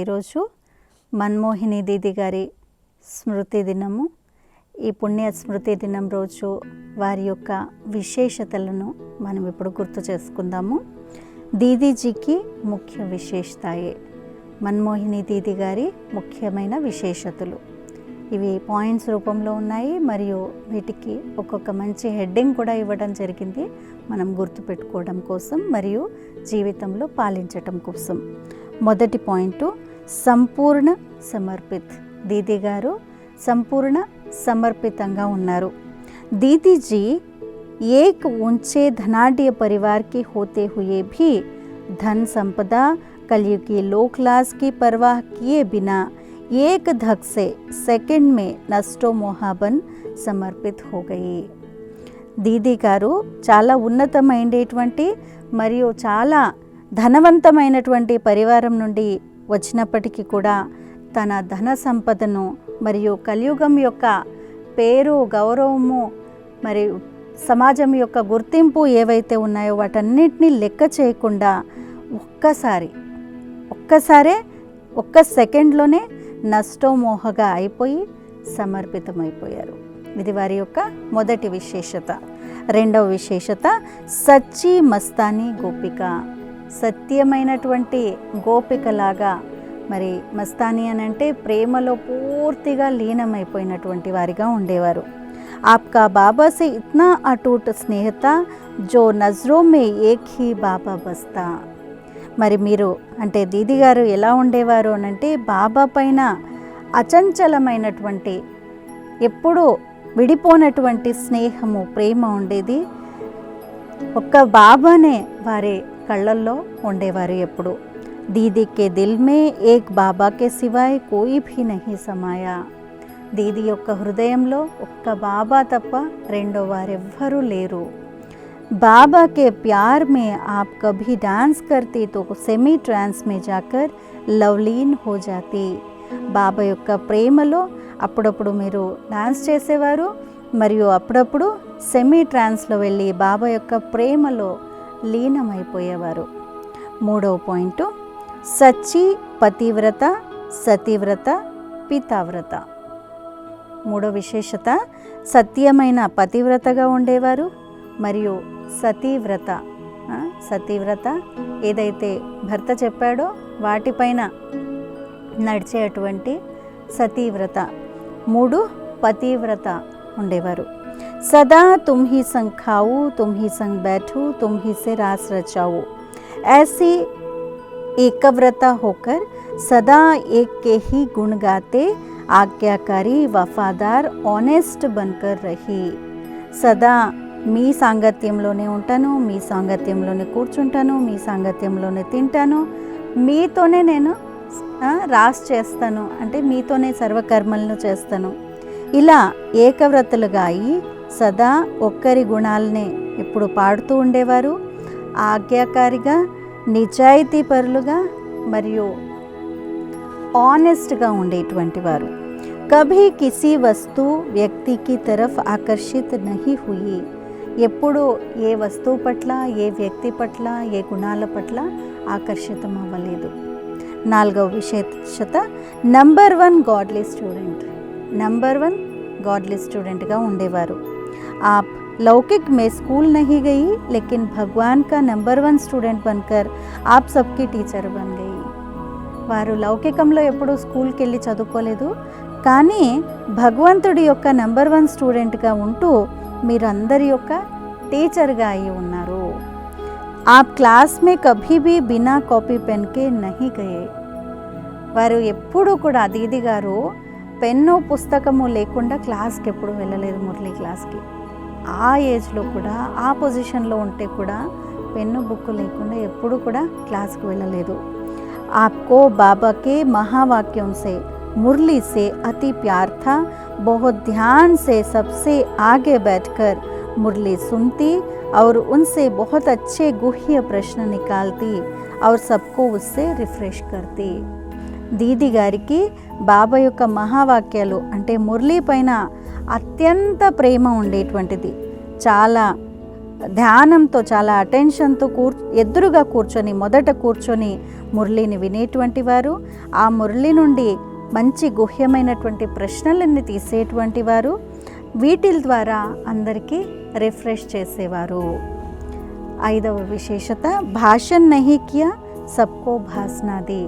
ఈరోజు మన్మోహిని దీది గారి స్మృతి దినము. ఈ పుణ్య స్మృతి దినం రోజు వారి యొక్క విశేషతలను మనం ఇప్పుడు గుర్తు చేసుకుందాము. దీదీజీకి ముఖ్య విశేషతాయే మన్మోహిని దీది గారి ముఖ్యమైన విశేషతలు. ఇవి పాయింట్స్ రూపంలో ఉన్నాయి మరియు వీటికి ఒక్కొక్క మంచి హెడ్డింగ్ కూడా ఇవ్వడం జరిగింది, మనం గుర్తుపెట్టుకోవడం కోసం మరియు జీవితంలో పాలించటం కోసం. మొదటి పాయింట్ సంపూర్ణ సమర్పిత్. దీది గారు సంపూర్ణ సమర్పితంగా ఉన్నారు. దీదీజీ एक ऊंचे धनाढ़ परिवार के होते हुए भी धन संपदा कलयुग की लो क्लास की परवाह किए बिना एक धक से सेकंड में नष्टो मोहाबन समर्पित हो गई. దీది గారు చాలా ఉన్నతమైనటువంటి మరియు చాలా ధనవంతమైనటువంటి పరివారం నుండి వచ్చినప్పటికీ కూడా తన ధన సంపదను మరియు కలియుగం యొక్క పేరు గౌరవము మరియు సమాజం యొక్క గుర్తింపు ఏవైతే ఉన్నాయో వాటన్నిటినీ లెక్క చేయకుండా ఒక్క సెకండ్లోనే నష్టోమోహగా అయిపోయి సమర్పితమైపోయారు. ఇది వారి యొక్క మొదటి విశేషత. రెండవ విశేషత సచ్చి మస్తానీ గోపిక. సత్యమైనటువంటి గోపికలాగా, మరి మస్తానీ అని అంటే ప్రేమలో పూర్తిగా లీనమైపోయినటువంటి వారిగా ఉండేవారు. आपका बाबा से इतना अटूट स्नेह था जो नजरों में एक ही बाबा बसता. మరి మీరు అంటే దీది గారు ఎలా ఉండేవారు అని అంటే బాబా పైన అచంచలమైనటువంటి ఎప్పుడూ విడిపోనటువంటి స్నేహము ప్రేమ ఉండేది. ఒక్క బాబానే వారి కళ్ళల్లో ఉండేవారు ఎప్పుడు. దీది కే దిల్ మే ఏక్ బాబా కే సివాయ్ కోయి భీ నహీ సమాయా. దీది యొక్క హృదయంలో ఒక్క బాబా తప్ప రెండో వారెవ్వరూ లేరు. బాబా के प्यार में आप कभी डांस करती तो सेमी ट्रांस में जाकर लवलीन हो जाती. బాబా యొక్క ప్రేమలో అప్పుడప్పుడు మీరు డాన్స్ చేసేవారు మరియు అప్పుడప్పుడు సెమీ ట్రాన్స్లో వెళ్ళి బాబా యొక్క ప్రేమలో లీనమైపోయేవారు. మూడవ పాయింట్ సచ్చి పతివ్రత సతీవ్రత పితావ్రత. మూడో విశేషత సత్యమైన పతివ్రతగా ఉండేవారు మరియు సతీవ్రత. సతీవ్రత ఏదైతే భర్త చెప్పాడో వాటిపైన నడిచేటువంటి సతీవ్రత. మూడు పతివ్రత ఉండేవారు. సదా తుమ్ he Sung ఖావు Tum he Sung బైఠూ Tum he say Ross రచావు. ऐसी एकव्रता होकर सदा एक के ही गुण गाते ఆజ్ఞాకారి వఫాదార్ ఆనెస్ట్ బన్కర్ రహి. సదా మీ సాంగత్యంలోనే ఉంటాను, మీ సాంగత్యంలోనే కూర్చుంటాను, మీ సాంగత్యంలోనే తింటాను, మీతోనే నేను రాస్ చేస్తాను అంటే మీతోనే సర్వకర్మలను చేస్తాను. ఇలా ఏకవ్రతలుగా అయి సదా ఒక్కరి గుణాలనే ఎప్పుడు పాడుతూ ఉండేవారు. ఆజ్ఞాకారిగా, నిజాయితీ పరులుగా మరియు ఆనెస్ట్గా ఉండేటువంటి వారు. కభీ కిసి వస్తు వ్యక్తికి తరఫ్ ఆకర్షిత్ నహీ హుయి. ఎప్పుడు ఏ వస్తువు పట్ల, ఏ వ్యక్తి పట్ల, ఏ గుణాల పట్ల ఆకర్షితం అవ్వలేదు. నాలుగవ విశేషత number 1 godly student. Number 1 godly స్టూడెంట్గా ఉండేవారు. आप लौकिक में स्कूल नहीं गई लेकिन भगवान का नंबर 1 स्टूडेंट बनकर आप सबकी टीचर बन गई. వారు లౌకికంలో ఎప్పుడూ స్కూల్కి వెళ్ళి చదువుకోలేదు, కానీ భగవంతుడి యొక్క నంబర్ 1 స్టూడెంట్గా ఉంటూ మీరందరి యొక్క టీచర్గా అయి ఉన్నారు. आप क्लास में कभी भी बिना कॉपी पेन के नहीं गए. వారు ఎప్పుడూ కూడా దీది గారు పెన్ను పుస్తకము లేకుండా క్లాస్కి ఎప్పుడు వెళ్ళలేదు, మురళీ క్లాస్కి. ఆ ఏజ్లో కూడా, ఆ పొజిషన్లో ఉంటే కూడా పెన్ను బుక్ లేకుండా ఎప్పుడు కూడా క్లాస్కి వెళ్ళలేదు. आपको बाबा के महावाक्यों से मुरली से अति प्यार था. बहुत ध्यान से सबसे आगे बैठकर मुरली सुनती और उनसे बहुत अच्छे गुह्य प्रश्न निकालती और सबको उससे रिफ्रेश करती. దీది గారికి బాబా యొక్క మహావాక్యాలు అంటే మురళీ పైన అత్యంత ప్రేమ ఉండేటువంటిది. చాలా ధ్యానంతో చాలా అటెన్షన్తో ఎదురుగా కూర్చొని మొదట కూర్చొని మురళిని వినేటువంటి వారు, ఆ మురళి నుండి మంచి గుహ్యమైనటువంటి ప్రశ్నలన్నీ తీసేటువంటి వారు, వీటి ద్వారా అందరికీ రిఫ్రెష్ చేసేవారు. 5వ విశేషత భాషణ్ నహీ కియా సబ్కో భాసనా ది.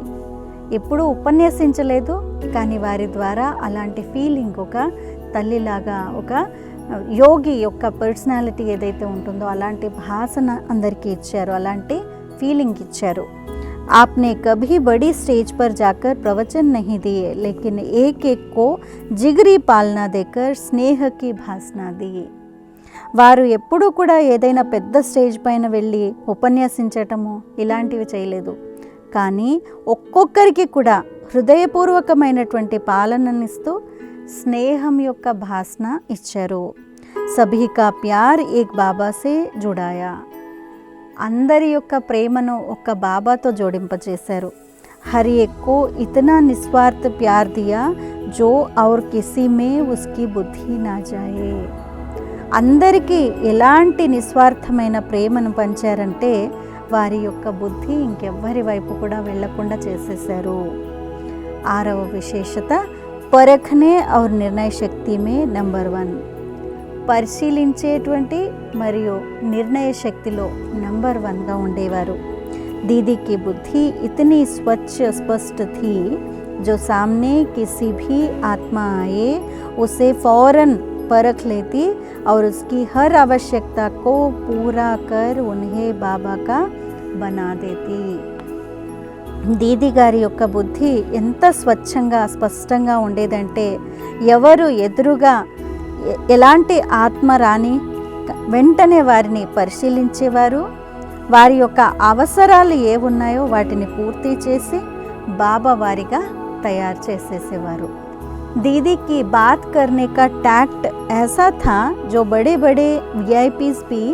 ఎప్పుడూ ఉపన్యసించలేదు, కానీ వారి ద్వారా అలాంటి ఫీలింగ్, ఒక తల్లిలాగా, ఒక యోగి యొక్క పర్సనాలిటీ ఏదైతే ఉంటుందో అలాంటి భాషన అందరికీ ఇచ్చారు, అలాంటి ఫీలింగ్ ఇచ్చారు. आपने कभी बड़ी स्टेज पर जाकर प्रवचन नहीं दिए, लेकिन एक एक को जिगरी पालना देकर स्नेह की भाषणा दी. వారు ఎప్పుడూ కూడా ఏదైనా పెద్ద స్టేజ్ పైన వెళ్ళి ఉపన్యసించటము ఇలాంటివి చేయలేదు, కానీ ఒక్కొక్కరికి కూడా హృదయపూర్వకమైనటువంటి పాలననిస్తూ స్నేహం యొక్క భాషణ ఇచ్చారు. సభీ కా ప్యార్ ఏక్ బాబాసే జుడాయా. అందరి యొక్క ప్రేమను ఒక్క బాబాతో జోడింపచేశారు. హర్ ఏక్ కో ఇతనా నిస్వార్థ ప్యార్ దియా జో ఔర్ కిసి మే ఉస్కి బుద్ధి నా జాయే. అందరికీ ఎలాంటి నిస్వార్థమైన ప్రేమను పంచారంటే వారి యొక్క బుద్ధి ఇంకెవ్వరి వైపు కూడా వెళ్లకుండా చేసేశారు. 6వ విశేషత పరఖనే ఔర్ నిర్ణయ శక్తి మే నంబర్ 1. పరిశీలించేటువంటి మరియు నిర్ణయ శక్తిలో నంబర్ 1గా ఉండేవారు. దీదీకి బుద్ధి ఇతनी स्वच्छ स्पष्ट थी जो सामने किसी भी आत्मा आए उसे फौरन परख लेती और उसकी हर आवश्यकता को पूरा कर उन्हें बाबा का बना देती. దీది గారి యొక్క బుద్ధి ఎంత స్వచ్ఛంగా స్పష్టంగా ఉండేదంటే ఎవరు ఎదురుగా ఎలాంటి ఆత్మ రాని వెంటనే వారిని పరిశీలించేవారు, వారి యొక్క అవసరాలు ఏమున్నాయో వాటిని పూర్తి చేసి బాబా వారిగా తయారు చేసేసేవారు. दीदी की बात करने का टैक्ट ऐसा था जो बड़े बड़े VIPs भी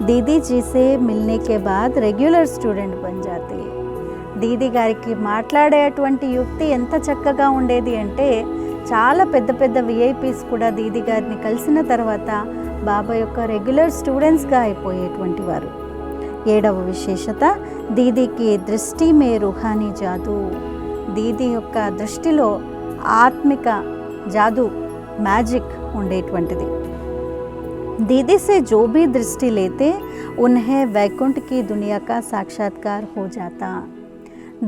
दीदी जी से मिलने के बाद रेग्युलर स्टूडेंट बन जाते. దీది గారికి మాట్లాడేటువంటి యుక్తి ఎంత చక్కగా ఉండేది అంటే చాలా పెద్ద పెద్ద VIPs కూడా దీది గారిని కలిసిన తర్వాత బాబా యొక్క రెగ్యులర్ స్టూడెంట్స్గా అయిపోయేటువంటి వారు. 7వ విశేషత దీదీకి దృష్టి మే రుహానీ జాదూ. దీది యొక్క దృష్టిలో ఆత్మిక జాదు, మ్యాజిక్ ఉండేటువంటిది. दीदी से जो भी दृष्टि लेते उन्हें वैकुंठ की दुनिया का साक्षात्कार हो जाता.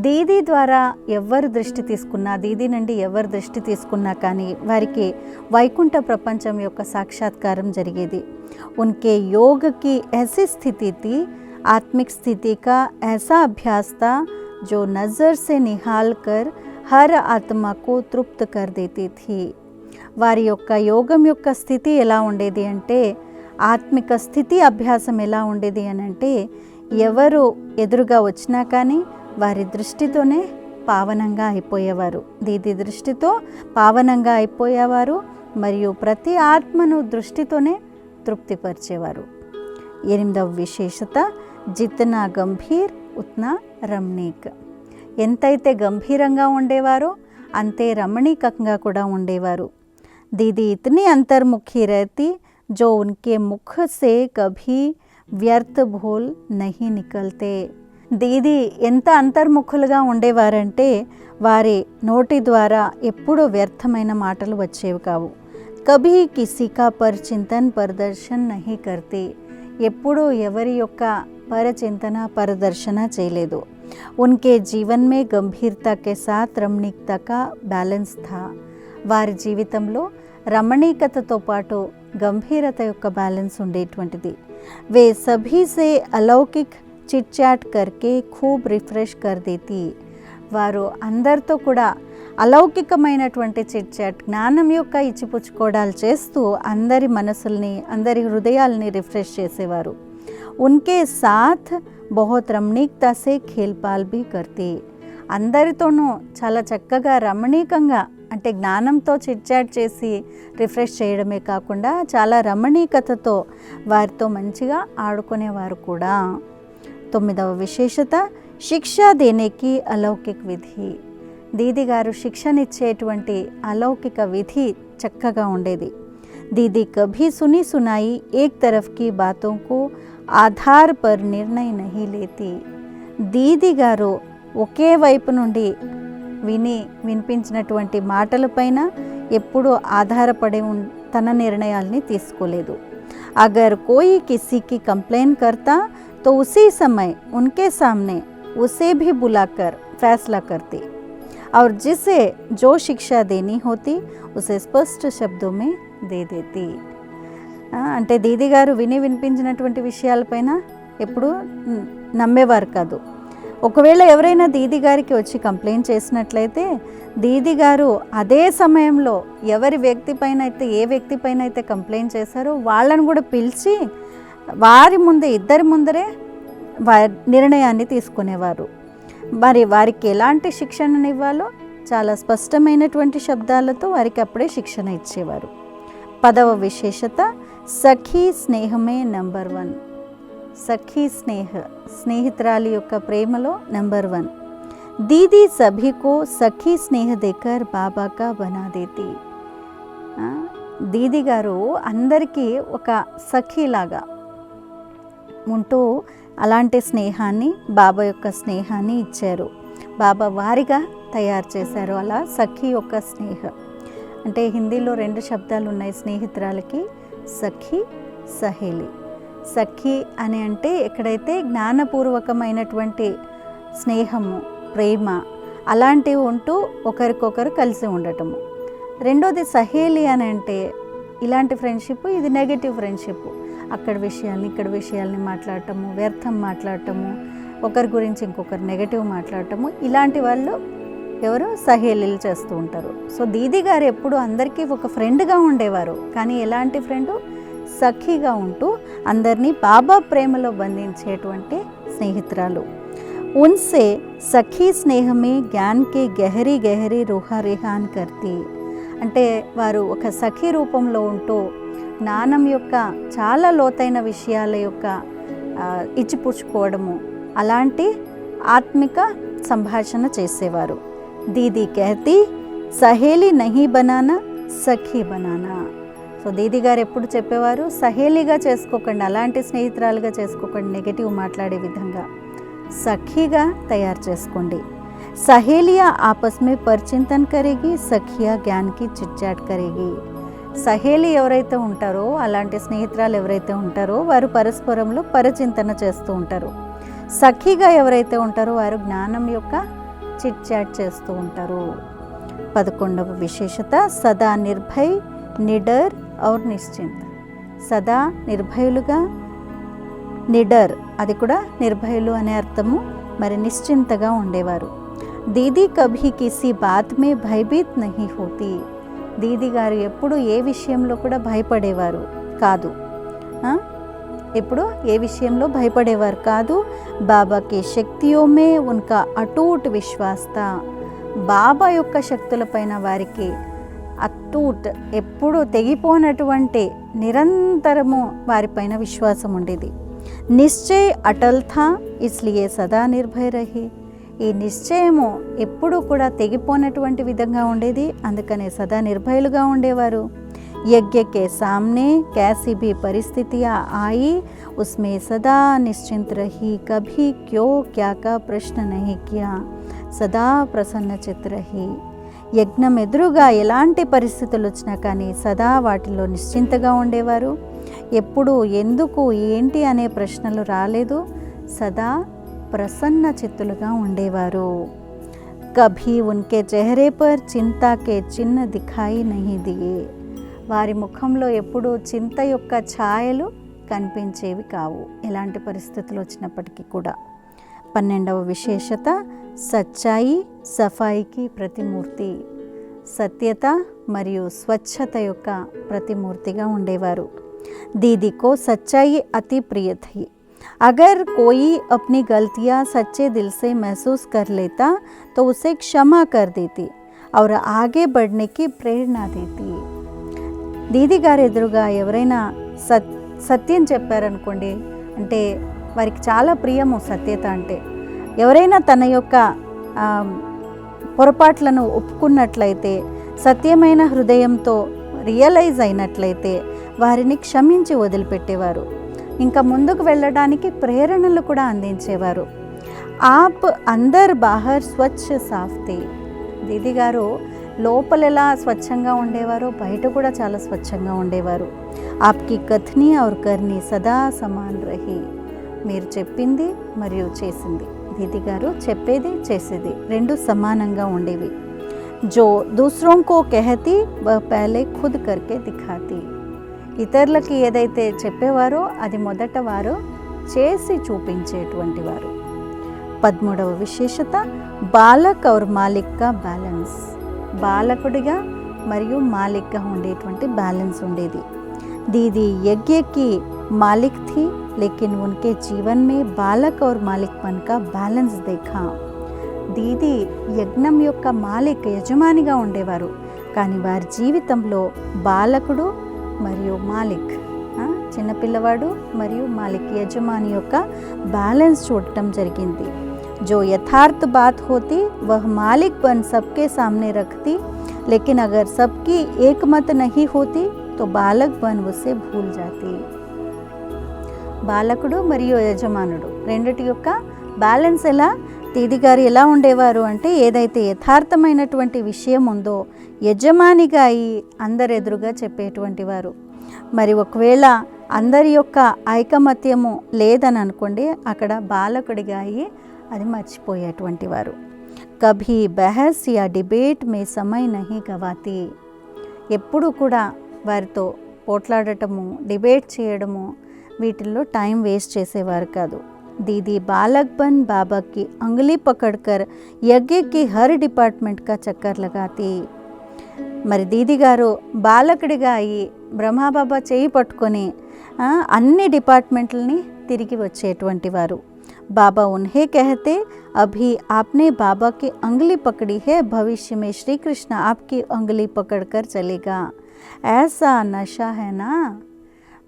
దీది ద్వారా ఎవరు దృష్టి తీసుకున్నా, దీది నుండి ఎవరు దృష్టి తీసుకున్నా కానీ వారికి వైకుంఠ ప్రపంచం యొక్క సాక్షాత్కారం జరిగేది. उनके योग की ऐसी स्थिति थी, आत्मिक स्थिति का ऐसा अभ्यास था जो नज़र से निहाल कर हर आत्मा को तृप्त कर देती थी. వారి యొక్క యోగం యొక్క స్థితి ఎలా ఉండేది అంటే, ఆత్మిక స్థితి అభ్యాసం ఎలా ఉండేది అని అంటే, ఎవరు ఎదురుగా వచ్చినా కానీ వారి దృష్టితోనే పావనంగా అయిపోయేవారు. దీది దృష్టితో పావనంగా అయిపోయేవారు మరియు ప్రతి ఆత్మను దృష్టితోనే తృప్తిపరిచేవారు. 8వ విశేషత జితనా గంభీర్ ఉత్నా రమణీక్. ఎంతైతే గంభీరంగా ఉండేవారో అంతే రమణీకంగా కూడా ఉండేవారు. दीदी इतनी अंतर्मुखी रहती जो उनके मुख से कभी व्यर्थ बोल नहीं निकलते. దీది ఎంత అంతర్ముఖులుగా ఉండేవారంటే వారి నోటి ద్వారా ఎప్పుడూ వ్యర్థమైన మాటలు వచ్చేవి కావు. కభీ కిసి కా పరచింతన్ ప్రదర్శన్ నహీ కర్తే. ఎప్పుడూ ఎవరి యొక్క పరచింతన పరదర్శన చేయలేదు. ఉన్కే జీవన్ మే గంభీరతా కే సాత్ రమణీకతా కా బ్యాలెన్స్ థా. వారి జీవితంలో రమణీకతతో పాటు గంభీరత యొక్క బ్యాలెన్స్ ఉండేటువంటిది. వే సభీ సే అలౌకిక్ చిట్ చాట్ కర్కే ఖూబ్ రిఫ్రెష్ కర్ దేతి. వారు అందరితో కూడా అలౌకికమైనటువంటి చిట్ చాట్, జ్ఞానం యొక్క ఇచ్చిపుచ్చుకోవడాలు చేస్తూ అందరి మనసుల్ని, అందరి హృదయాల్ని రిఫ్రెష్ చేసేవారు. ఉన్కే సాథ్ బహుత్ రమణీకతా సే ఖేల్పాల్ భీ కర్తే. అందరితోనూ చాలా చక్కగా రమణీకంగా, అంటే జ్ఞానంతో చిట్చాట్ చేసి రిఫ్రెష్ చేయడమే కాకుండా చాలా రమణీకతతో వారితో మంచిగా ఆడుకునేవారు కూడా. 9వ విశేషత శిక్షా దేనేకి అలౌకిక విధి. దీది గారు శిక్షనిచ్చేటువంటి అలౌకిక విధి చక్కగా ఉండేది. दीदी कभी सुनी सुनाई एक तरफ की बातों को ఆధార్ పర్ నిర్ణయ నహీ లేతి. దీది గారు ఒకే వైపు నుండి వినిపించినటువంటి మాటలపైన ఎప్పుడూ ఆధారపడి తన నిర్ణయాల్ని తీసుకోలేదు. అగర్ కోయి కిసీకి కంప్లైంట్ करता तो उसी समय उनके सामने उसे भी बुलाकर फैसला करती और जिसे जो शिक्षा देनी होती उसे स्पष्ट शब्दों में दे देती. అంటే దీది గారు వినిపించినటువంటి విషయాలపైన ఎప్పుడు నమ్మేవారు కాదు. ఒకవేళ ఎవరైనా దీది గారికి వచ్చి కంప్లైంట్ చేసినట్లయితే దీది గారు అదే సమయంలో ఎవరి వ్యక్తిపైన అయితే ఏ వ్యక్తిపైన అయితే కంప్లైంట్ చేశారో వాళ్ళని కూడా పిలిచి వారి ముందే ఇద్దరి ముందరే నిర్ణయాన్ని తీసుకునేవారు. మరి వారికి ఎలాంటి శిక్షణను ఇవ్వాలో చాలా స్పష్టమైనటువంటి శబ్దాలతో వారికి అప్పుడే శిక్షణ ఇచ్చేవారు. 10వ విశేషత సఖీ స్నేహమే నంబర్ 1. సఖీ స్నేహితురాలి యొక్క ప్రేమలో నంబర్ 1. దీది సభీకో సఖీ స్నేహ దేకర్ బాబా కా బనా దేతి. దీది గారు అందరికీ ఒక సఖీలాగా ఉంటూ అలాంటి స్నేహాన్ని బాబా యొక్క స్నేహాన్ని ఇచ్చారు. బాబా వారిగా తయారు చేశారు. అలా సఖీ యొక్క స్నేహ అంటే హిందీలో 2 శబ్దాలు ఉన్నాయి స్నేహితురాలకి, సఖీ, సహేలి. సఖీ అని అంటే ఎక్కడైతే జ్ఞానపూర్వకమైనటువంటి స్నేహము, ప్రేమ అలాంటివి ఉంటూ ఒకరికొకరు కలిసి ఉండటము. రెండోది సహేలి అని అంటే ఇలాంటి ఫ్రెండ్షిప్, ఇది నెగటివ్ ఫ్రెండ్షిప్. అక్కడ విషయాల్ని ఇక్కడ విషయాల్ని మాట్లాడటము, వ్యర్థం మాట్లాడటము, ఒకరి గురించి ఇంకొకరు నెగటివ్ మాట్లాడటము, ఇలాంటి వాళ్ళు ఎవరు సహేలీలు చేస్తూ ఉంటారు. సో దీది గారు ఎప్పుడు అందరికీ ఒక ఫ్రెండ్గా ఉండేవారు. కానీ ఎలాంటి ఫ్రెండు? సఖీగా ఉంటూ అందరినీ బాబా ప్రేమలో బంధించేటువంటి స్నేహితురాలు. ఉన్సే సఖీ స్నేహమే జ్ఞాన్కి గహరీ గహరీ రుహారిహాన్ కర్తీ. అంటే వారు ఒక సఖీ రూపంలో ఉంటూ జ్ఞానం యొక్క చాలా లోతైన విషయాల యొక్క ఇచ్చిపుచ్చుకోవడము అలాంటి ఆత్మిక సంభాషణ చేసేవారు. దీది कहती సహేలి నహీ బనానా సఖీ బనానా. సో దీది గారు ఎప్పుడు చెప్పేవారు, సహేలిగా చేసుకోకండి, అలాంటి స్నేహితురాలుగా చేసుకోకండి, నెగటివ్ మాట్లాడే విధంగా సఖీగా తయారు చేసుకోండి. సహేలియా ఆపస్ మే పరిచింతన్ కరేగి, సఖియా జ్ఞాన్కి చిట్చాట్ కరేగి. సహేలి ఎవరైతే ఉంటారో, అలాంటి స్నేహితురాలు ఎవరైతే ఉంటారో వారు పరస్పరంలో పరిచింతన చేస్తూ ఉంటారు. సఖీగా ఎవరైతే ఉంటారో వారు జ్ఞానం యొక్క చిట్ చాట్ చేస్తూ ఉంటారు. 11వ విశేషత సదా నిర్భయ్, నిడర్ ఔర్ నిశ్చింత్. సదా నిర్భయులుగా, నిడర్ అది కూడా నిర్భయులు అనే అర్థము, మరి నిశ్చింతగా ఉండేవారు. దీది కభీ కిసి బాత్ మే భయభీత్ నహీ హోతీ. దీది గారు ఎప్పుడు ఏ విషయంలో కూడా భయపడేవారు కాదు. ఎప్పుడు ఏ విషయంలో భయపడేవారు కాదు. బాబాకి శక్తియోమే ఉన్కా అటూట్ విశ్వాస్తా. బాబా యొక్క శక్తులపైన వారికి అటూట్ ఎప్పుడు తెగిపోనటువంటి నిరంతరము వారిపైన విశ్వాసం ఉండేది. నిశ్చయ్ అటల్ థా ఇస్లియే సదా నిర్భయ రహి. ఈ నిశ్చయము ఎప్పుడు కూడా తెగిపోనటువంటి విధంగా ఉండేది, అందుకనే సదా నిర్భయులుగా ఉండేవారు. यज्ञ के सामने कैसी भी परिस्थितियाँ आई उसमें सदा निश्चिंत रही, कभी क्यों क्या का प्रश्न नहीं किया, सदा ప్రసన్నచిత్ రహి. యజ్ఞం ఎదురుగా ఎలాంటి పరిస్థితులు వచ్చినా కానీ సదా వాటిలో నిశ్చింతగా ఉండేవారు. ఎప్పుడు ఎందుకు ఏంటి అనే ప్రశ్నలు రాలేదు, సదా ప్రసన్న చిత్తులుగా ఉండేవారు. కభీ ఉన్కే చెహరే పర్ చింతా కే చిన్న దిఖాయి నహీ దియే. వారి ముఖంలో ఎప్పుడూ చింత యొక్క ఛాయలు కనిపించేవి కావు, ఎలాంటి పరిస్థితులు వచ్చినప్పటికీ కూడా. 12వ విశేషత సచ్చాయి సఫాయికి ప్రతిమూర్తి. సత్యత మరియు స్వచ్ఛత యొక్క ప్రతిమూర్తిగా ఉండేవారు. దీదీకో సచ్చాయి అతి ప్రియ థీ. अगर कोई अपनी गलतियाँ सच्चे दिल से महसूस कर लेता तो उसे क्षमा कर देती और आगे बढ़ने की प्रेरणा देती. దీది గారు ఎదురుగా ఎవరైనా సత్యం చెప్పారనుకోండి, అంటే వారికి చాలా ప్రియము సత్యత అంటే. ఎవరైనా తన యొక్క పొరపాట్లను ఒప్పుకున్నట్లయితే సత్యమైన హృదయంతో రియలైజ్ అయినట్లయితే వారిని క్షమించి వదిలిపెట్టేవారు. ఇంకా ముందుకు వెళ్ళడానికి ప్రేరణలు కూడా అందించేవారు. ఆప్ అందర్ బాహర్ స్వచ్ఛ సాఫ్తే. దీది గారు లోపల ఎలా స్వచ్ఛంగా ఉండేవారో బయట కూడా చాలా స్వచ్ఛంగా ఉండేవారు. ఆప్కి కథని ఔర్ కర్ని సదా సమాన్ రహి. మీరు చెప్పింది మరియు చేసింది, దీది గారు చెప్పేది చేసేది రెండు సమానంగా ఉండేవి. జో దూసరోं को कहती वह पहले खुद करके दिखाती. ఇతరులకి ఏదైతే చెప్పేవారో అది మొదట వారు చేసి చూపించేటువంటి వారు. 13వ విశేషత బాలక్ ఔర్ మాలిక్ కా బ్యాలెన్స్. బాలకుడిగా మరియు మాలిక్గా ఉండేటువంటి బ్యాలెన్స్ ఉండేది. दीदी यज्ञ की मालिक थी लेकिन उनके जीवन में बालक और मालिकपन का बैलेंस देखा. దీది యజ్ఞం యొక్క మాలిక్ యజమానిగా ఉండేవారు, కానీ వారి జీవితంలో బాలకుడు మరియు మాలిక్ చిన్నపిల్లవాడు మరియు మాలిక్ యజమాని యొక్క బ్యాలెన్స్ చూడటం జరిగింది. जो यथार्थ बात होती वह मालिक बन सबके सामने रखती, लेकिन अगर सबकी एक मत नहीं होती तो बालक बन उसे भूल जाती. బాలకుడు మరియు యజమానుడు రెండిటి యొక్క బ్యాలెన్స్ ఎలా, దీది గారు ఎలా ఉండేవారు అంటే ఏదైతే యథార్థమైనటువంటి విషయం ఉందో యజమానిగా అయి అందరెదురుగా చెప్పేటువంటి వారు. మరి ఒకవేళ అందరి యొక్క ఐకమత్యము లేదని అనుకోండి, అక్కడ బాలకుడిగా అయి అది మర్చిపోయేటువంటి వారు. కభీ బహస్ యా డిబేట్ మే సమయ నహీ గవాతి. ఎప్పుడు కూడా వారితో పోట్లాడటము, డిబేట్ చేయడము వీటిల్లో టైం వేస్ట్ చేసేవారు కాదు. दीदी बालक बन बाबा की अंगुली पकड़कर यज्ञ की हर डिपार्टमेंट का चक्कर लगाती. మరి దీది గారు బాలకుడిగా అయ్యి బ్రహ్మబాబా చేయి పట్టుకొని అన్ని డిపార్ట్మెంట్లని తిరిగి వచ్చేటువంటి వారు. बाबा उन्हें कहते अभी आपने बाबा की अंगुली पकड़ी है, भविष्य में श्री कृष्ण आपकी अंगुली पकड़कर चलेगा, ऐसा नशा है ना.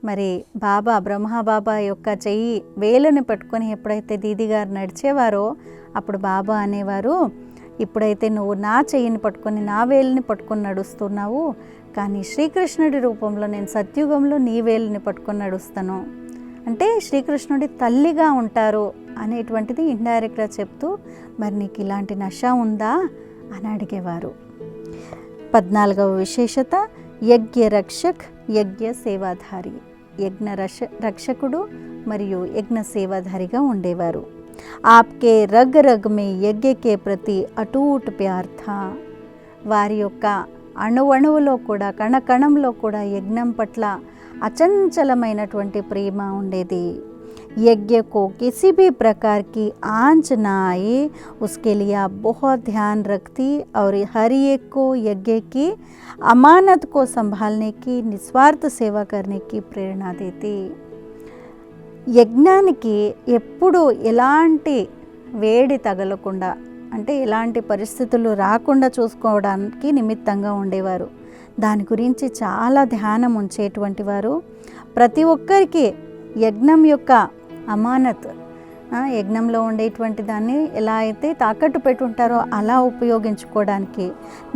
మరి బాబా బ్రహ్మబాబా యొక్క చెయ్యి వేలుని పట్టుకొని ఎప్పుడైతే దీది గారు నడిచేవారో అప్పుడు బాబా అనేవారు, ఇప్పుడైతే నువ్వు నా చెయ్యిని పట్టుకొని నా వేలుని పట్టుకొని నడుస్తున్నావు, కానీ శ్రీకృష్ణుడి రూపంలో నేను సత్యుగంలో నీ వేలుని పట్టుకొని నడుస్తాను. అంటే శ్రీకృష్ణుడి తల్లిగా ఉంటారు అనేటువంటిది ఇండైరెక్ట్గా చెప్తూ మరి నీకు ఇలాంటి నష ఉందా అని అడిగేవారు. 14వ విశేషత యజ్ఞ రక్షక్ యజ్ఞ సేవాధారి. యజ్ఞ రక్షకుడు మరియు యజ్ఞ సేవాధారిగా ఉండేవారు. ఆప్కే రగ్ రగ్ మే యజ్ఞ కే ప్రతి అటూట్ ప్యార్ థా. వారి యొక్క అణువణువులో కూడా కణకణంలో కూడా యజ్ఞం పట్ల అచంచలమైనటువంటి ప్రేమ ఉండేది. यज्ञ को किसी भी प्रकार की आंच ना आए उसके लिए आप बहुत ध्यान रखती और हर एक को यज्ञ की अमानत को संभालने की निस्वार्थ सेवा करने की प्रेरणा देती. యజ్ఞానికి ఎప్పుడు ఎలాంటి వేడి తగలకుండా అంటే ఎలాంటి పరిస్థితులు రాకుండా చూసుకోవడానికి నిమిత్తంగా ఉండేవారు. దాని గురించి చాలా ధ్యానం ఉంచేటువంటి వారు. ప్రతి ఒక్కరికి యజ్ఞం యొక్క అమానత్, యజ్ఞంలో ఉండేటువంటి దాన్ని ఎలా అయితే తాకట్టు పెట్టుంటారో అలా ఉపయోగించుకోవడానికి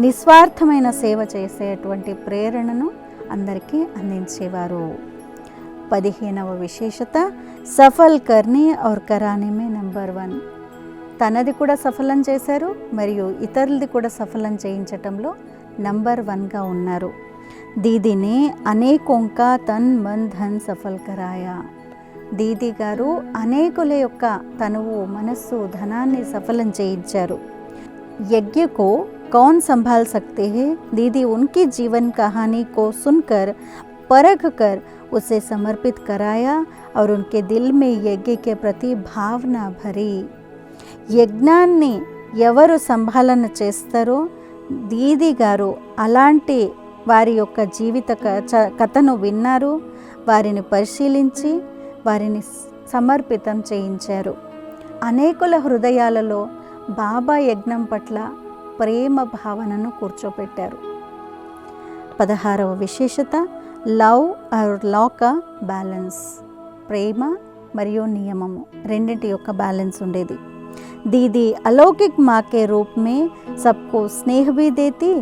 నిస్వార్థమైన సేవ చేసేటువంటి ప్రేరణను అందరికీ అందించేవారు. 15వ విశేషత సఫల్ కర్నీ ఔర్ కరానే మే నంబర్ 1. తనది కూడా సఫలం చేశారు మరియు ఇతరులది కూడా సఫలం చేయించటంలో నంబర్ 1గా ఉన్నారు. దీదీనే అనేకోంకా తన్ మన్ ధన్ సఫల్ కరాయా. దీది గారు అనేకుల యొక్క తనువు, మనస్సు, ధనాన్ని సఫలం చేయించారు. యజ్ఞ को कौन संभाल सकते हैं, दीदी उनकी जीवन कहानी को सुनकर परख कर उसे समर्पित कराया और उनके दिल में यज्ञ के प्रति भावना भरी. యజ్ఞాన్ని ఎవరు సంభాలన చేస్తారో దీది గారు అలాంటి వారి యొక్క జీవిత కథను విన్నారు, వారిని పరిశీలించి వారిని సమర్పితం చేయించారు. అనేకుల హృదయాలలో బాబా యజ్ఞం పట్ల ప్రేమ భావనను కూర్చోపెట్టారు. 16వ విశేషత లవ్ ఆర్ లా కా బ్యాలెన్స్. ప్రేమ మరియు నియమము రెండింటి యొక్క బ్యాలెన్స్ ఉండేది. दीदी अलौकिक माँ के रूप में सबको स्नेह भी देती,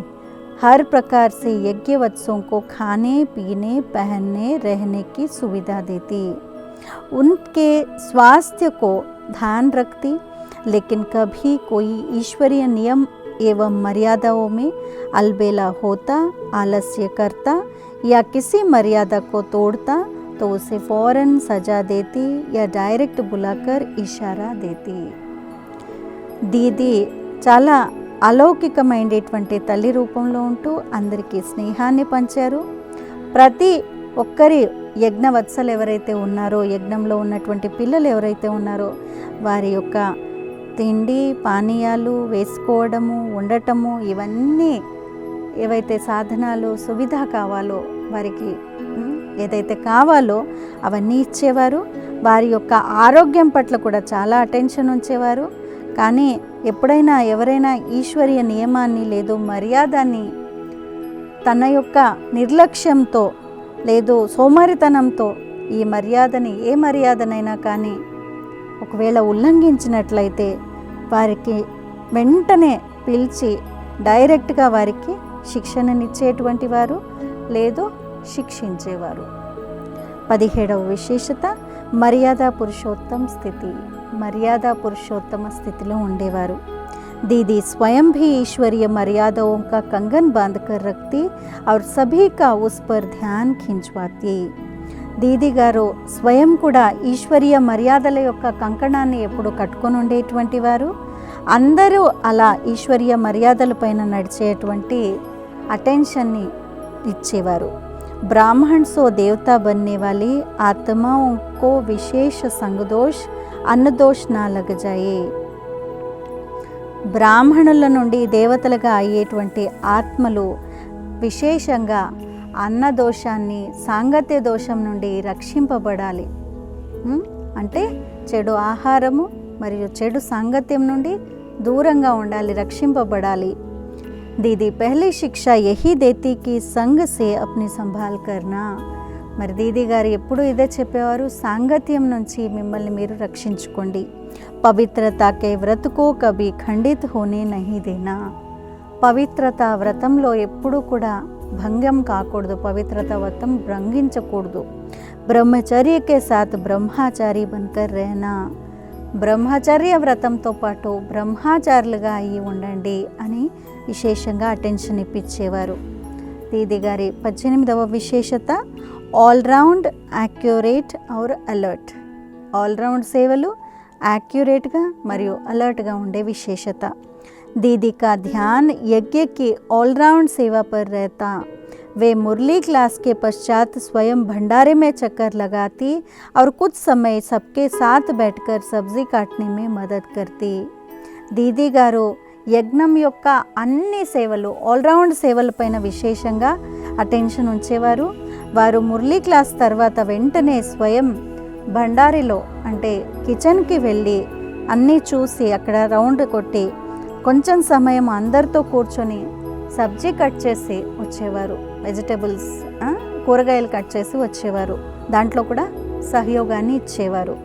हर प्रकार से यज्ञवत्सों को खाने पीने पहनने रहने की सुविधा देती, उनके स्वास्थ्य को ध्यान रखती, लेकिन कभी कोई ईश्वरीय नियम एवं मर्यादाओं में अलबेला होता, आलस्य करता या किसी मर्यादा को तोड़ता तो उसे फौरन सजा देती या डायरेक्ट बुलाकर इशारा देती। దీది చాలా అలౌకికమైనటువంటి తల్లి రూపంలో ఉంటూ అందరికీ స్నేహాన్ని పంచారు. ప్రతి ఒక్కరి యజ్ఞవత్సలు ఎవరైతే ఉన్నారో, యజ్ఞంలో ఉన్నటువంటి పిల్లలు ఎవరైతే ఉన్నారో వారి యొక్క తిండి పానీయాలు వేసుకోవడము, ఉండటము, ఇవన్నీ ఏవైతే సాధనాలు సువిధ కావాలో వారికి ఏదైతే కావాలో అవన్నీ ఇచ్చేవారు. వారి యొక్క ఆరోగ్యం పట్ల కూడా చాలా అటెన్షన్ ఉంచేవారు. కానీ ఎప్పుడైనా ఎవరైనా ఈశ్వరీయ నియమాన్ని లేదు మర్యాదాన్ని తన యొక్క నిర్లక్ష్యంతో లేదు సోమరితనంతో ఈ మర్యాదని ఏ మర్యాదనైనా కానీ ఒకవేళ ఉల్లంఘించినట్లయితే వారికి వెంటనే పిలిచి డైరెక్ట్గా వారికి శిక్షణనిచ్చేటువంటి వారు లేదు శిక్షించేవారు. 17వ విశేషత మర్యాద పురుషోత్తమ స్థితి. మర్యాద పురుషోత్తమ స్థితిలో ఉండేవారు. दीदी स्वयं भी ईश्वरीय मर्यादाओं का कंगन बांधकर रखती और सभी का उस पर ध्यान खिंचवाती. దీది గారు స్వయం కూడా ఈశ్వరీయ మర్యాదల యొక్క కంకణాన్ని ఎప్పుడు కట్టుకొని ఉండేటువంటి వారు. అందరూ అలా ఈశ్వరీయ మర్యాదల పైన నడిచేటువంటి అటెన్షన్ని ఇచ్చేవారు. ब्राह्मण सो देवता बनने वाली आत्माओं को विशेष संगदोष अन्नदोष ना लग जाए. బ్రాహ్మణుల నుండి దేవతలుగా అయ్యేటువంటి ఆత్మలు విశేషంగా అన్నదోషాన్ని సాంగత్య దోషం నుండి రక్షింపబడాలి. అంటే చెడు ఆహారము మరియు చెడు సాంగత్యం నుండి దూరంగా ఉండాలి, రక్షింపబడాలి. दीदी पहली शिक्षा यही देती कि संग से अपनी संभाल करना. మరి దీది గారు ఎప్పుడు ఇదే చెప్పేవారు, సాంగత్యం నుంచి మిమ్మల్ని మీరు రక్షించుకోండి. పవిత్రత కే వ్రత కో కభీ ఖండిత్ హోనే నహీ దేనా. పవిత్రత వ్రతంలో ఎప్పుడూ కూడా భంగం కాకూడదు, పవిత్రత వ్రతం భంగించకూడదు. బ్రహ్మచర్య కే సాత్ బ్రహ్మచారి బన్కర్ रहना. బ్రహ్మచర్య వ్రతంతో పాటు బ్రహ్మచారులుగా అయ్యి ఉండండి అని విశేషంగా అటెన్షన్ ఇప్పించేవారు. దీది గారి 18వ విశేషత ఆల్రౌండ్ యాక్యురేట్ ఔర్ అలర్ట్. ఆల్రౌండ్ సేవలు యాక్యురేట్గా మరియు అలర్ట్గా ఉండే విశేషత. दीदी का ध्यान यज्ञ की ऑलराउंड सेवा पर रहता. वे मुरली क्लास के पश्चात स्वयं भंडारे में चक्कर लगाती और कुछ समय सबके साथ बैठकर सब्जी काटने में मदद करती. दीदी गारू యజ్ఞం యొక్క అన్ని సేవలు ఆల్రౌండ్ సేవల పైన విశేషంగా అటెన్షన్ ఉంచేవారు. వారు మురళీ క్లాస్ తర్వాత వెంటనే స్వయం భండారిలో అంటే కిచెన్కి వెళ్ళి అన్నీ చూసి అక్కడ రౌండ్ కొట్టి కొంచెం సమయం అందరితో కూర్చొని సబ్జీ కట్ చేసి వచ్చేవారు. వెజిటేబుల్స్ కూరగాయలు కట్ చేసి వచ్చేవారు. దాంట్లో కూడా సహయోగాన్ని ఇచ్చేవారు.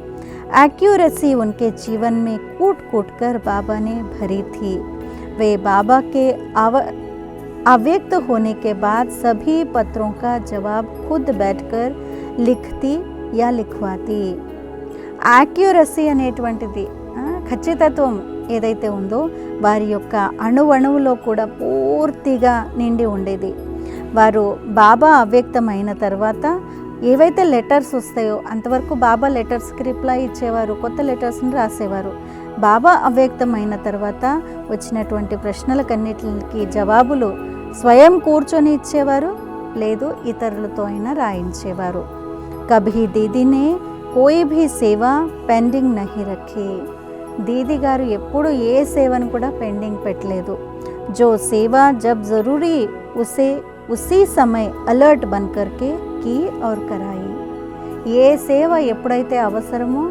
एक्यूरेसी उनके जीवन में कूट कूट कर बाबा ने भरी थी. वे बाबा के अव्यक्त होने के बाद सभी पत्रों का जवाब खुद बैठकर लिखती या लिखवाती. యాక్యురసీ అనేటువంటిది ఖచ్చితత్వం ఏదైతే ఉందో వారి యొక్క అణువణువులో కూడా పూర్తిగా నిండి ఉండేది. వారు బాబా అవ్యక్తమైన తర్వాత ఏవైతే లెటర్స్ వస్తాయో అంతవరకు బాబా లెటర్స్కి రిప్లై ఇచ్చేవారు, కొత్త లెటర్స్ని రాసేవారు. బాబా అవ్యక్తమైన తర్వాత వచ్చినటువంటి ప్రశ్నలకన్నిటికి జవాబులు స్వయం కూర్చొని ఇచ్చేవారు, లేదు ఇతరులతో అయినా రాయించేవారు. కభీ దీదీనే కోయి భీ సేవ పెండింగ్ నహీ రఖీ. దీది గారు ఎప్పుడు ఏ సేవను కూడా పెండింగ్ పెట్టలేదు. జో సేవ జబ్ జరూరీ ఉసే ఉసీ సమయ అలర్ట్ బన్కర్కే की और कराई. ఏ సేవ ఎప్పుడైతే అవసరమో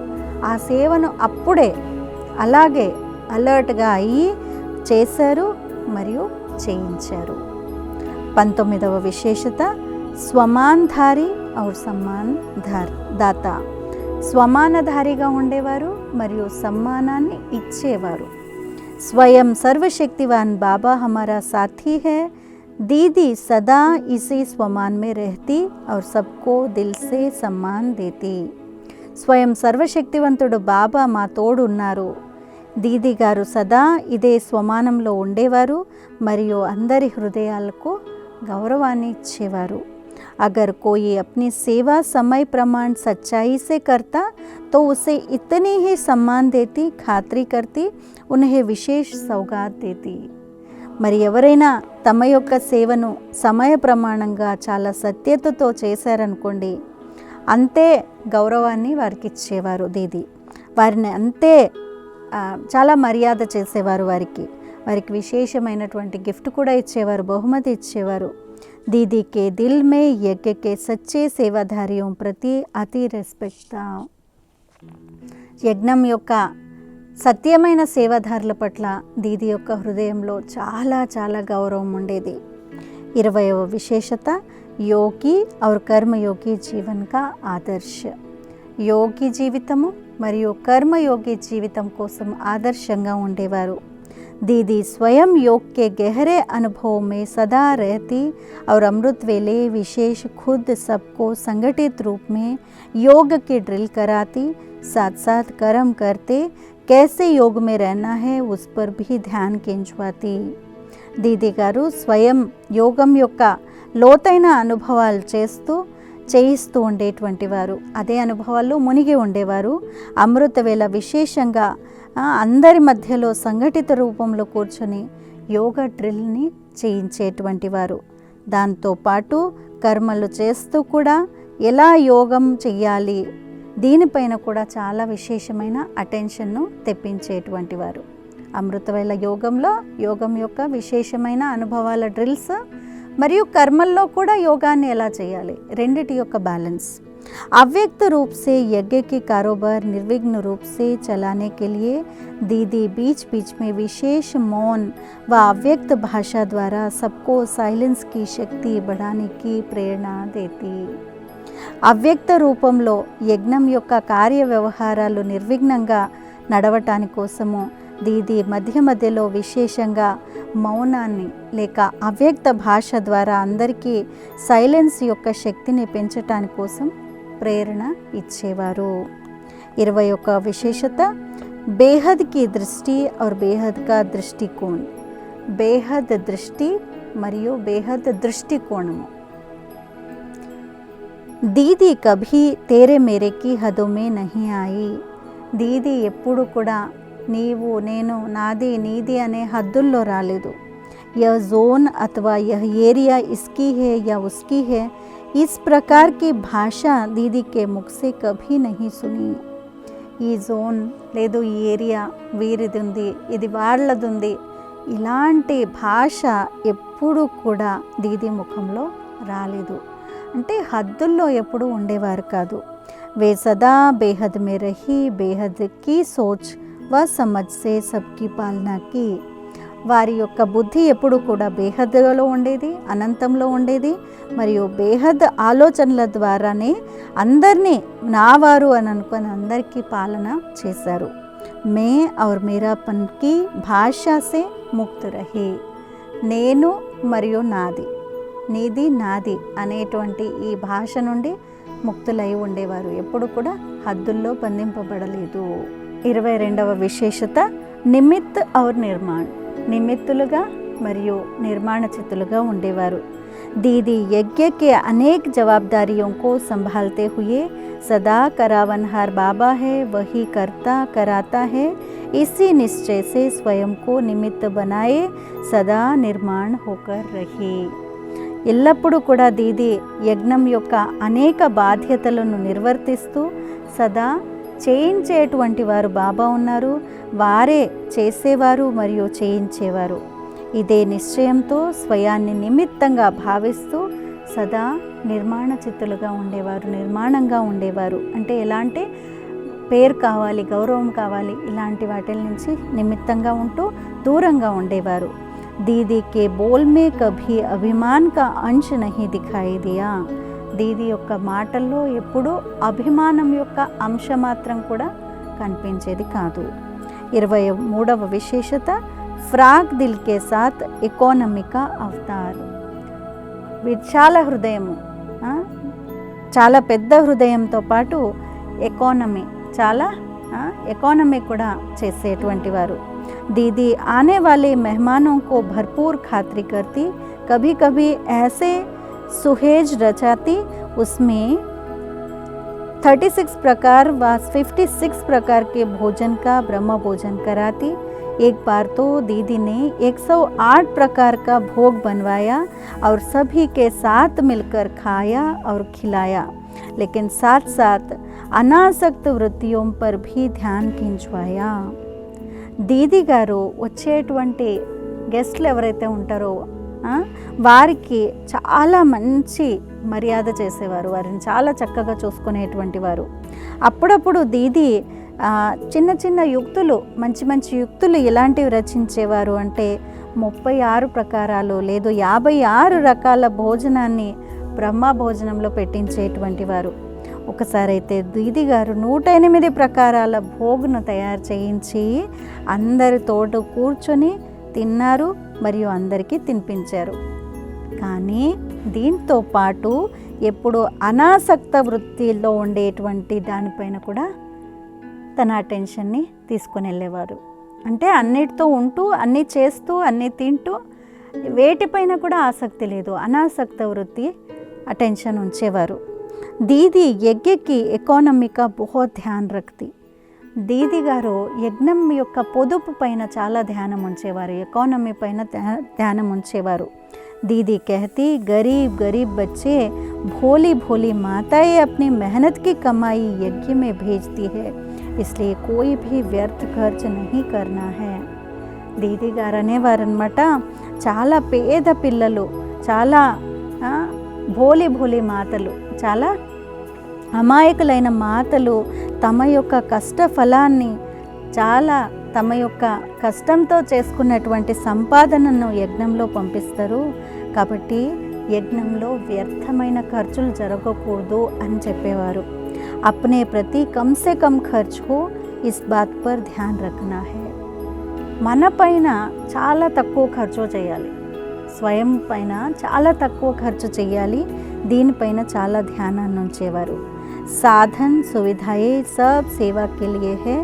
ఆ సేవను అప్పుడే అలాగే అలర్ట్గా అయ్యి చేశారు మరియు చేయించారు. 19వ విశేషత స్వమాన్ధారి ఔర్ సమ్మాన్ దాత. స్వమానధారిగా ఉండేవారు మరియు సమ్మానాన్ని ఇచ్చేవారు. స్వయం సర్వశక్తివాన్ బాబా హమారా సాథీ హై. दीदी सदा इसी स्वमान में रहती और सबको दिल से सम्मान देती. స్వయం సర్వశక్తివంతుడు బాబా మా తోడు ఉన్నారు. దీది గారు సదా ఇదే స్వమానంలో ఉండేవారు మరియు అందరి హృదయాలకు గౌరవాన్ని ఇచ్చేవారు. अगर कोई अपनी सेवा समय प्रमाण सच्चाई से करता तो उसे इतनी ही सम्मान देती, खातरी करती, उन्हें विशेष सौगात देती. మరి ఎవరైనా తమ యొక్క సేవను సమయ ప్రమాణంగా చాలా సత్యతతో చేశారనుకోండి, అంతే గౌరవాన్ని వారికి ఇచ్చేవారు దీది. వారిని అంతే చాలా మర్యాద చేసేవారు. వారికి విశేషమైనటువంటి గిఫ్ట్ కూడా ఇచ్చేవారు, బహుమతి ఇచ్చేవారు. दीदी के दिल में यज्ञ के सच्चे सेवाधारियों प्रति अति రెస్పెక్ట్. యజ్ఞం యొక్క సత్యమైన సేవాదారుల పట్ల దీది యొక్క హృదయంలో చాలా చాలా గౌరవం ఉండేది. 20వ విశేషత యోగి और కర్మయోగి జీవన్ కా ఆదర్శ. యోగి జీవితము మరియు కర్మయోగి జీవితం కోసం ఆదర్శంగా ఉండేవారు. दीदी स्वयं योग के गहरे अनुभव में सदा रहती और अमृत वेले विशेष खुद सबको संगठित रूप में योग की ड्रिल कराती, साथ साथ कर्म करते कैसे योग में रहना है उस पर भी ध्यान केंद्रवाती. दीदी गारू स्वयं యోగం యొక్క లోతైన అనుభవాలు చేయిస్తూ ఉండేటువంటి వారు. అదే అనుభవాల్లో మునిగి ఉండేవారు. అమృతవేళ విశేషంగా అందరి మధ్యలో సంఘటిత రూపంలో కూర్చొని యోగా డ్రిల్ని చేయించేటువంటి వారు. దాంతోపాటు కర్మలు చేస్తూ కూడా ఎలా యోగం చెయ్యాలి దీనిపైన కూడా చాలా విశేషమైన అటెన్షన్ను తెప్పించేటువంటి వారు. అమృతవేళ యోగం యొక్క విశేషమైన అనుభవాల డ్రిల్స్ మరియు కర్మల్లో కూడా యోగాన్ని ఎలా చేయాలి, రెండిటి యొక్క బ్యాలెన్స్. अव्यक्त रूप से यज्ञ के कारोबार निर्विघ्न रूप से चलाने के लिए दीदी बीच बीच में विशेष मौन व अव्यक्त भाषा द्वारा सबको साइलेंस की शक्ति बढ़ाने की प्रेरणा देती. అవ్యక్త రూపంలో యజ్ఞం యొక్క కార్య వ్యవహారాలు నిర్విఘ్నంగా నడవటాని కోసము దీది మధ్య మధ్యలో విశేషంగా మౌనాన్ని లేక అవ్యక్త భాష ద్వారా అందరికీ సైలెన్స్ యొక్క శక్తిని పెంచటాని కోసం ప్రేరణ ఇచ్చేవారు. 21వ విశేషత బేహద్ కి దృష్టి और బేహద్ కా దృష్టికోణ్. బేహద్ దృష్టి మరియు బేహద్ దృష్టికోణము. దీది కభీ తేరే మేరే కి హదో మే నహీ ఆయి. దీది ఎప్పుడు కూడా నీవు నేను నాది నీది అనే హద్దుల్లో రాలేదు. यह जोन अथवा यह एरिया इसकी है या उसकी है, इस प्रकार की भाषा दीदी के मुख से कभी नहीं सुनी. ఈ జోన్ లేదు ఈ ఏరియా వీరిది ఉంది, ఇది వాళ్ళది ఉంది, ఇలాంటి భాష ఎప్పుడు కూడా దీది ముఖంలో రాలేదు. అంటే హద్దుల్లో ఎప్పుడు ఉండేవారు కాదు. వే సదా బేహద్ మే రహీ బేహద్ కీ సోచ్ వ సమజ్ సే సబ్కి పాలనా కీ. వారి యొక్క బుద్ధి ఎప్పుడు కూడా బేహద్లో ఉండేది, అనంతంలో ఉండేది మరియు బేహద్ ఆలోచనల ద్వారానే అందరినీ నావారు అని అనుకుని అందరికీ పాలన చేశారు. మే ఔర్ మేరాపన్ కి భాషా సే ముక్త్ రహీ. నేను మరియు నాది, నీది నాది అనేటువంటి ఈ భాష నుండి ముక్తులై ఉండేవారు. ఎప్పుడు కూడా హద్దుల్లో బంధింపబడలేదు. 22వ విశేషత నిమిత్ ఔర్ నిర్మాణ్. నిమిత్తులుగా మరియు నిర్మాణ చిత్తులుగా ఉండేవారు. दीदी यज्ञ के अनेक जवाबदारियों को संभालते हुए सदा करावनहार बाबा है, वही करता कराता है, इसी निश्चय से स्वयं को निमित्त बनाए सदा निर्माण होकर रही. ఎల్లప్పుడూ కూడా దీది యజ్ఞం యొక్క అనేక బాధ్యతలను నిర్వర్తిస్తూ సదా చేయించేటువంటి వారు బాబా ఉన్నారు, వారే చేసేవారు మరియు చేయించేవారు. ఇదే నిశ్చయంతో స్వయాన్ని నిమిత్తంగా భావిస్తూ సదా నిర్మాణ చిత్తులుగా ఉండేవారు, నిర్మాణంగా ఉండేవారు. అంటే ఎలా అంటే పేరు కావాలి, గౌరవం కావాలి, ఇలాంటి వాటి నుంచి నిమిత్తంగా ఉంటూ దూరంగా ఉండేవారు. दीदी के बोल में कभी अभिमान का अंश नहीं दिखाई दिया. దీది యొక్క మాటల్లో ఎప్పుడూ అభిమానం యొక్క అంశ మాత్రం కూడా కనిపించేది కాదు. 23వ విశేషత ఫ్రాక్ దిల్ కే సాత్ ఎకానమీ కా అవతార్. విశాల హృదయము, చాలా పెద్ద హృదయంతో పాటు ఎకానమీ కూడా చేసేటువంటి వారు. दीदी आने वाले मेहमानों को भरपूर खातिरी करती, कभी कभी ऐसे सुहेज रचाती, उसमें 36 प्रकार व 56 प्रकार के भोजन का ब्रह्म भोजन कराती। एक बार तो दीदी ने 108 प्रकार का भोग बनवाया और सभी के साथ मिलकर खाया और खिलाया, लेकिन साथ साथ अनासक्त वृत्तियों पर भी ध्यान खिंचवाया। దీది గారు వచ్చేటువంటి గెస్ట్లు ఎవరైతే ఉంటారో వారికి చాలా మంచి మర్యాద చేసేవారు, వారిని చాలా చక్కగా చూసుకునేటువంటి వారు. అప్పుడప్పుడు దీది చిన్న చిన్న యుక్తులు, మంచి మంచి యుక్తులు ఎలాంటివి రచించేవారు అంటే 36 ప్రకారాలు లేదు 56 రకాల భోజనాన్ని బ్రహ్మ భోజనంలో పెట్టించేటువంటి వారు. ఒకసారి అయితే దీది గారు 108 ప్రకారాల భోగును తయారు చేయించి అందరితోటి కూర్చొని తిన్నారు మరియు అందరికీ తినిపించారు. కానీ దీంతో పాటు ఎప్పుడు అనాసక్త వృత్తిలో ఉండేటువంటి దానిపైన కూడా తన అటెన్షన్ని తీసుకొని వెళ్ళేవారు. అంటే అన్నిటితో ఉంటూ, అన్నీ చేస్తూ, అన్నీ తింటూ, వేటిపైన కూడా ఆసక్తి లేదు, అనాసక్త వృత్తి అటెన్షన్ ఉంచేవారు. దీది యజ్ఞ की ఎకానమీ का बहुत ध्यान रखती. దీది గారు యజ్ఞం యొక్క పొదుపు పైన చాలా ధ్యానం ఉంచేవారు, ఎకానమీ పైన ధ్యానం ఉంచేవారు. दीदी कहती, गरीब गरीब बच्चे भोली भोली माताएं अपनी मेहनत की कमाई यज्ञ में भेजती है, इसलिए कोई भी व्यर्थ खर्च नहीं करना है. దీది గారు అనేవారనమాట, చాలా పేద పిల్లలు, చాలా భోలి భోలి మాతలు, చాలా అమాయకులైన మాతలు తమ యొక్క కష్ట ఫలాన్ని, చాలా తమ యొక్క కష్టంతో చేసుకున్నటువంటి సంపాదనను యజ్ఞంలో పంపిస్తారు. కాబట్టి యజ్ఞంలో వ్యర్థమైన ఖర్చులు జరగకూడదు అని చెప్పేవారు. అప్నే ప్రతి కమ్ సే కమ్ ఖర్చు హో, ఇస్ బాత్ పర్ ధ్యాన్ రఖనా హై. మన పైన చాలా తక్కువ ఖర్చు చేయాలి, స్వయం పైన చాలా తక్కువ ఖర్చు చేయాలి, దీనిపైన చాలా ధ్యానాన్ని ఉంచేవారు. సాధన్ సువిధాయే సబ్ సేవా కే లియే హై,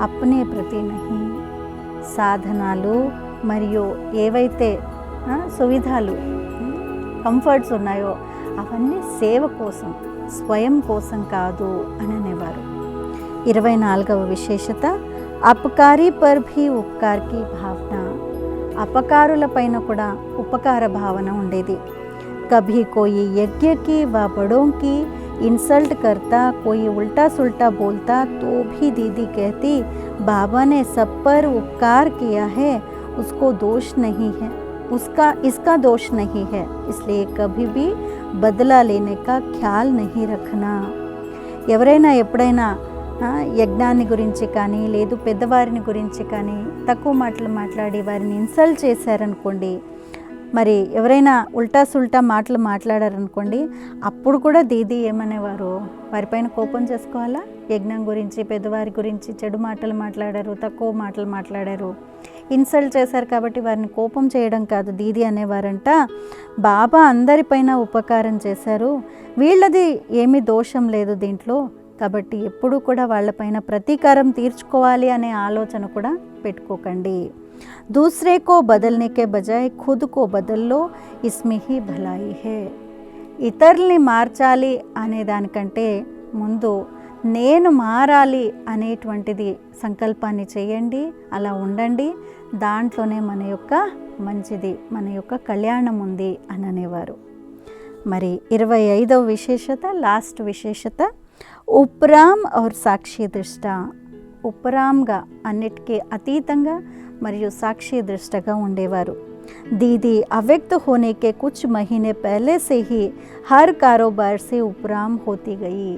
అప్నే ప్రతి నహీ. సాధనాలు మరియు ఏవైతే సువిధాలు, కంఫర్ట్స్ ఉన్నాయో అవన్నీ సేవ కోసం, స్వయం కోసం కాదు అని అనేవారు. 24వ విశేషత, అపకారి పర్ భీ ఉపకార్ కి భావన. అపకారుల పైన కూడా ఉపకార భావన ఉండేది. కభీ కోయి యజ్ఞ కి వ బడోं की इंसल्ट करता, कोई उल्टा सुल्टा बोलता तो भी दीदी कहती, बाबा ने सब पर उपकार किया है, उसको दोष नहीं है, इसका दोष नहीं है, इसलिए कभी भी बदला लेने का ख्याल नहीं रखना. ఎవరైనా ఎప్పుడైనా యజ్ఞాన్ని గురించి కానీ లేదు పెద్దవారిని గురించి కానీ తక్కువ మాటలు మాట్లాడి వారిని ఇన్సల్ట్ చేశారనుకోండి, మరి ఎవరైనా ఉల్టా సుల్టా మాటలు మాట్లాడారనుకోండి, అప్పుడు కూడా దీది ఏమనేవారు, వారిపైన కోపం చేసుకోవాలా? యజ్ఞం గురించి, పెద్దవారి గురించి చెడు మాటలు మాట్లాడారు, తక్కువ మాటలు మాట్లాడారు, ఇన్సల్ట్ చేశారు కాబట్టి వారిని కోపం చేయడం కాదు. దీది అనేవారంట, బాబా అందరిపైన ఉపకారం చేశారు, వీళ్ళది ఏమీ దోషం లేదు దీంట్లో, కాబట్టి ఎప్పుడూ కూడా వాళ్ళపైన ప్రతీకారం తీర్చుకోవాలి అనే ఆలోచన కూడా పెట్టుకోకండి. दूसरे को बदलने के बजाय खुद को बदल लो, इसमें ही भलाई है. ఇతరుల్ని మార్చాలి అనే దానికంటే ముందు నేను మారాలి అనేటువంటిది సంకల్పాన్ని చేయండి, అలా ఉండండి, దాంట్లోనే మన యొక్క మంచిది, మన యొక్క కళ్యాణం ఉంది అని అనేవారు. మరి 25వ విశేషత, లాస్ట్ విశేషత, ఉపరామ్ और సాక్షి దృష్ట. ఉపరామ్గా అన్నిటికీ అతీతంగా మరియు సాక్షి దృష్టగా ఉండేవారు. दीदी अव्यक्त होने के कुछ महीने पहले से ही हर कारोबार से उपराम होती गई.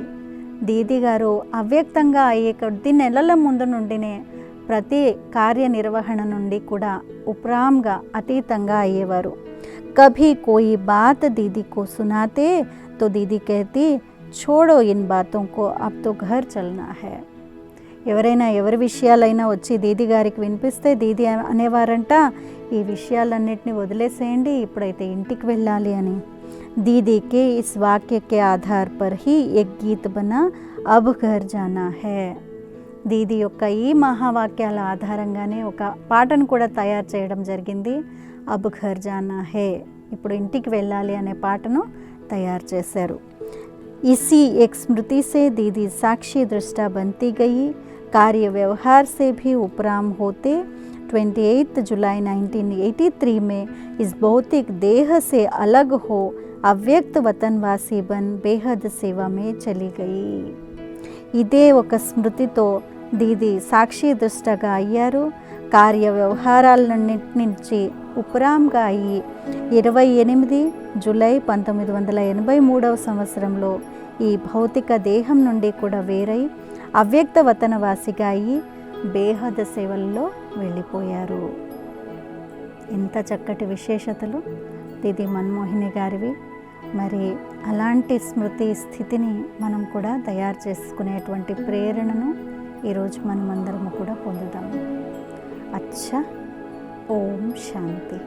దీది గారు అవ్యక్తంగా అయ్యే కొద్ది నెలల ముందు నుండినే ప్రతి కార్యనిర్వహణ నుండి కూడా ఉపరామ్గా అతీతంగా అయ్యేవారు. कभी कोई बात दीदी को सुनाते तो दीदी कहती, छोड़ो इन बातों को, अब तो घर चलना है. ఎవరైనా ఎవరి విషయాలైనా వచ్చి దీది గారికి వినిపిస్తే దీది అనేవారంట, ఈ విషయాలన్నిటిని వదిలేసేయండి, ఇప్పుడైతే ఇంటికి వెళ్ళాలి అని. दीदी के इस वाक्य के आधार पर ही एक गीत बना अब घर जाना है. దీది యొక్క ఈ మహావాక్యాల ఆధారంగానే ఒక పాటను కూడా తయారు చేయడం జరిగింది. అబ్ ఘర్ జానా హే, ఇప్పుడు ఇంటికి వెళ్ళాలి అనే పాటను తయారు చేశారు. इसी एक स्मृति से दीदी साक्षी दृष्टा बनती गई. कार्य व्यवहार से भी उपराम होते 28 जुलाई 1983 में इस भौतिक देह से अलग हो अव्यक्त वतनवासी बन बेहद सेवा में चली गई. ఇదే ఒక స్మృతితో దీది సాక్షి దృష్టగా అయ్యారు. కార్య వ్యవహారాలన్నింటి నుంచి ఉపరాంగా అయ్యి 28 జూలై 1983 సంవత్సరంలో ఈ భౌతిక దేహం నుండి కూడా వేరై అవ్యక్త వతనవాసిగా అయ్యి బేహద సేవల్లో వెళ్ళిపోయారు. ఎంత చక్కటి విశేషతలు దీది మన్మోహిని గారివి. మరి అలాంటి స్మృతి స్థితిని మనం కూడా తయారు చేసుకునేటువంటి ప్రేరణను ఈరోజు మనం అందరము కూడా పొందుదాము. అచ్చా, ఓం శాంతి.